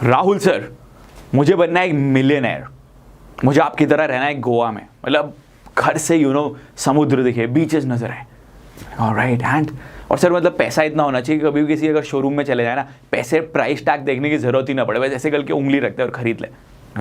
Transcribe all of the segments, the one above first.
Rahul sir, मुझे बनना है एक मिलियनेयर, मुझे आपकी तरह रहना है गोवा में, मतलब घर से समुद्र दिखे, बीचेस नजर आए, ऑलराइट। एंड और सर मतलब पैसा इतना होना चाहिए कि कभी भी किसी अगर शोरूम में चले जाए ना, पैसे प्राइस टैग देखने की जरूरत ही ना पड़े, बस ऐसे करके उंगली रखते हैं और खरीद ले,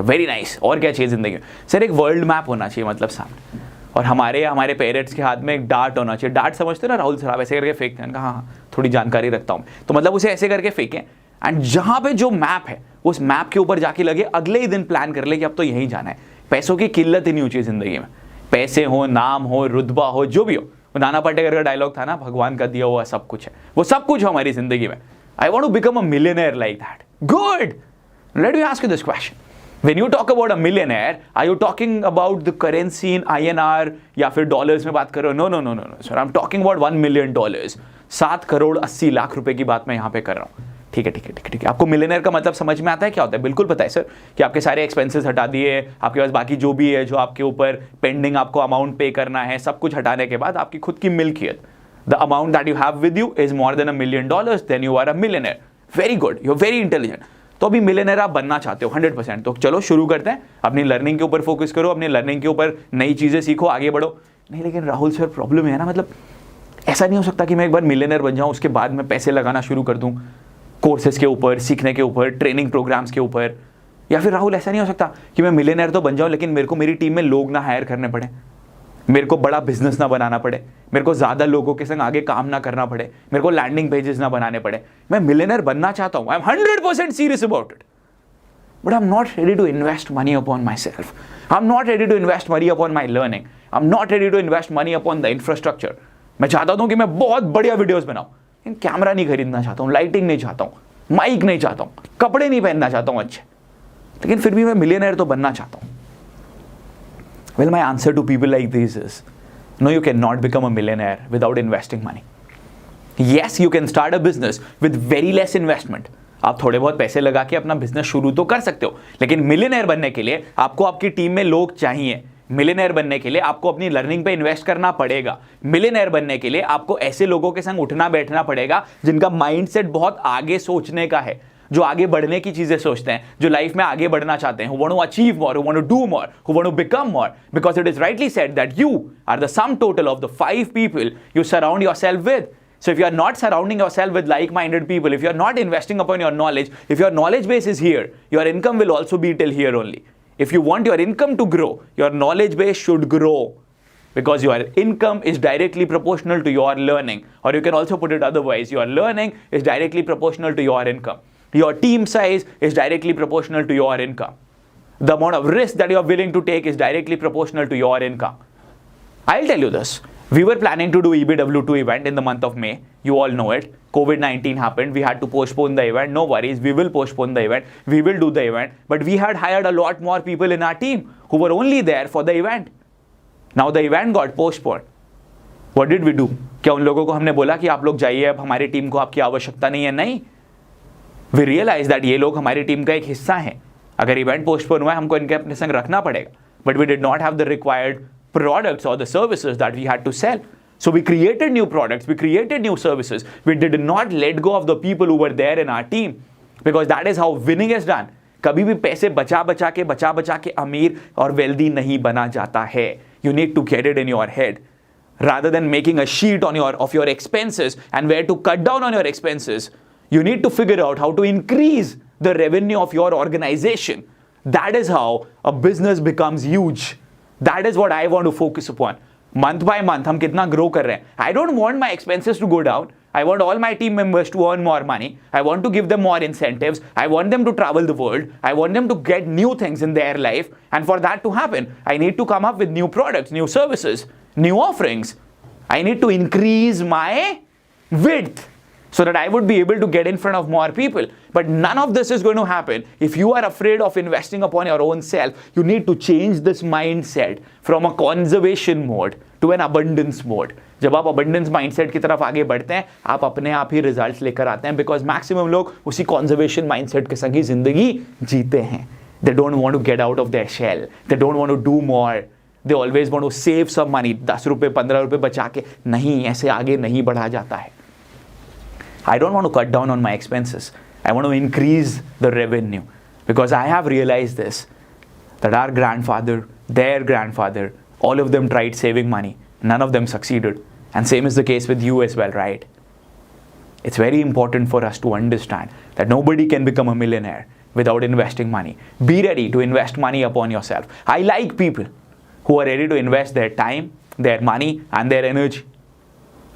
वेरी नाइस। और क्या चाहिए जिंदगी में सर? एक वर्ल्ड मैप होना चाहिए मतलब सामने, और हमारे पेरेंट्स के हाथ में एक डार्ट होना चाहिए। डार्ट समझते ना राहुल सर, आप ऐसे करके फेंकते हैं, हाँ थोड़ी जानकारी रखता हूँ, तो मतलब उसे ऐसे करके फेंकें, एंड जहाँ पे जो मैप है उस मैप के ऊपर जाके लगे, अगले ही दिन प्लान कर ले कि अब तो यहीं जाना है। पैसों की किल्लत ही नहीं होती जिंदगी में, पैसे हो, नाम हो, रुतबा हो, जो भी हो। नाना पाटेकर का डायलॉग था ना, भगवान का दिया हुआ सब कुछ है, वो सब कुछ हो हमारी जिंदगी में। I want to become a millionaire like that. Good, let me ask you this question, when you talk about a millionaire, are you talking about the currency in INR या फिर डॉलर्स में बात कर रहे हो? No sir, I am talking about $1 million, 7 crore 80 lakh रुपए की बात मैं यहाँ पे कर रहा हूँ। ठीक है। आपको मिलियनेयर का मतलब समझ में आता है क्या होता है? बिल्कुल पता है सर, कि आपके सारे एक्सपेंसेस हटा दिए, आपके पास बाकी जो भी है, जो आपके ऊपर पेंडिंग आपको अमाउंट पे करना है, सब कुछ हटाने के बाद आपकी खुद की मिल्कियत, the amount that you have with you is more than $1 million, then you are a millionaire. Very good, you are very intelligent. तो अभी मिलियनेयर आप बनना चाहते हो 100%, तो चलो शुरू करते हैं। अपनी लर्निंग के ऊपर फोकस करो, अपनी लर्निंग के ऊपर नई चीजें सीखो, आगे बढ़ो। नहीं लेकिन राहुल सर प्रॉब्लम है ना, मतलब ऐसा नहीं हो सकता कि मैं एक बार मिलियनेयर बन जाऊं, उसके बाद मैं पैसे लगाना शुरू कर दूं कोर्सेज के ऊपर, सीखने के ऊपर, ट्रेनिंग प्रोग्राम्स के ऊपर। या फिर राहुल ऐसा नहीं हो सकता कि मैं मिलियनेयर तो बन जाऊं लेकिन मेरे को मेरी टीम में लोग ना हायर करने पड़े, मेरे को बड़ा बिजनेस ना बनाना पड़े, मेरे को ज्यादा लोगों के संग आगे काम ना करना पड़े, मेरे को लैंडिंग पेजेस ना बनाने पड़े। मैं मिलियनेयर बनना चाहता हूं, I am 100% serious about it, but I am not ready to invest money upon my self, I am not ready to invest money upon my learning, I am not ready to invest money upon the infrastructure. मैं चाहता हूं कि मैं बहुत बढ़िया videos बनाऊं, लेकिन camera नहीं खरीदना चाहता हूं, लाइटिंग नहीं चाहता हूं, माइक नहीं चाहता हूं, कपड़े नहीं पहनना चाहता हूं अच्छे, लेकिन फिर भी मैं मिलियनेयर तो बनना चाहता हूं। Well, my answer to people like this is, no, you cannot become a millionaire without investing money. Yes, you can start a business with very less investment. आप थोड़े बहुत पैसे लगा के अपना बिजनेस शुरू तो कर सकते हो, लेकिन मिलियनेयर बनने के लिए आपको आपकी टीम में लोग चाहिए। मिलियनेयर बनने के लिए आपको अपनी लर्निंग पे इन्वेस्ट करना पड़ेगा। मिलियनेयर बनने के लिए आपको ऐसे लोगों के संग उठना बैठना पड़ेगा जिनका माइंडसेट बहुत आगे सोचने का है, जो आगे बढ़ने की चीजें सोचते हैं, जो लाइफ में आगे बढ़ना चाहते हैं, who want to achieve more, who want to do more, who want to become more, because it is rightly said that you are the sum total of the 5 people you surround yourself with. So if you are not surrounding yourself with like-minded people, if you are not investing upon your knowledge, if your knowledge base is here, your income will also be till here only. If you want your income to grow, your knowledge base should grow, because your income is directly proportional to your learning, or you can also put it otherwise, your learning is directly proportional to your income. Your team size is directly proportional to your income. The amount of risk that you are willing to take is directly proportional to your income. I'll tell you this. We were planning to do EBW2 event in the month of May. You all know it. COVID-19 happened. We had to postpone the event. No worries. We will postpone the event. We will do the event. But we had hired a lot more people in our team who were only there for the event. Now the event got postponed. What did we do? क्या उन लोगों को हमने बोला कि आप लोग जाइए, अब हमारी टीम को आपकी आवश्यकता नहीं है? नहीं। We realize that ये लोग हमारी टीम का एक हिस्सा हैं। अगर इवेंट पोस्टपोन हुआ है, हमको इनके अपने संग रखना पड़ेगा। But we did not have the required products or the services that we had to sell. So we created new products, we created new services. We did not let go of the people who were there in our team, because that is how winning is done. कभी भी पैसे बचा बचा के अमीर और wealthy नहीं बना जाता है। You need to get it in your head. Rather than making a sheet of your expenses and where to cut down on your expenses, you need to figure out how to increase the revenue of your organization. That is how a business becomes huge. That is what I want to focus upon. Month by month, हम कितना grow कर रहे हैं. I don't want my expenses to go down. I want all my team members to earn more money. I want to give them more incentives. I want them to travel the world. I want them to get new things in their life. And for that to happen, I need to come up with new products, new services, new offerings. I need to increase my width, so that I would be able to get in front of more people. But none of this is going to happen if you are afraid of investing upon your own self. You need to change this mindset from a conservation mode to an abundance mode. जब आप abundance mindset की तरफ आगे बढ़ते हैं, आप अपने आप ही results लेकर आते हैं, because maximum लोग उसी conservation mindset के संग ही जिंदगी जीते हैं. They don't want to get out of their shell. They don't want to do more. They always want to save some money. 10 रुपए 15 रुपए बचा के, नहीं, ऐसे आगे नहीं बढ़ा जाता है. I don't want to cut down on my expenses. I want to increase the revenue because I have realized this, that our grandfather, their grandfather, all of them tried saving money. None of them succeeded. And same is the case with you as well, right? It's very important for us to understand that nobody can become a millionaire without investing money. Be ready to invest money upon yourself. I like people who are ready to invest their time, their money and their energy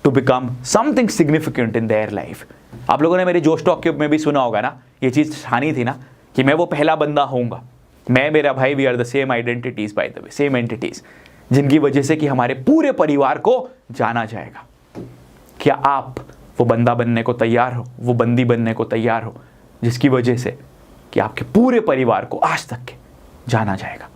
to become something significant in their life. आप लोगों ने मेरे जोश talk में भी सुना होगा ना, ये चीज़ ठानी थी ना कि मैं वो पहला बंदा होऊंगा. मैं, मेरा भाई, we are the same identities, by the way, same entities, जिनकी वजह से कि हमारे पूरे परिवार को जाना जाएगा. क्या आप वो बंदा बनने को तैयार हो, वो बंदी बनने को तैयार हो, जिसकी वजह से कि आपके पूरे परिवार को आज तक के जाना जाएगा?